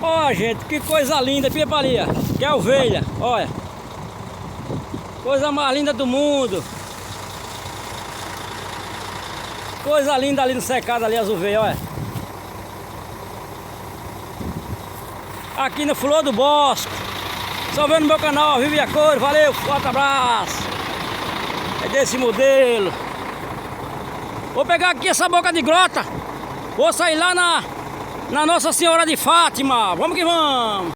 Ó, gente, que coisa linda, pipa ali, ó. Que é ovelha, olha. Coisa mais linda do mundo. Coisa linda ali no secado ali, as ovelhas, olha. Aqui no Flor do Bosque. Só vendo no meu canal, Vive a Cor, valeu, forte abraço. É desse modelo. Vou pegar aqui essa boca de grota. Vou sair lá na Nossa Senhora de Fátima. Vamos que vamos.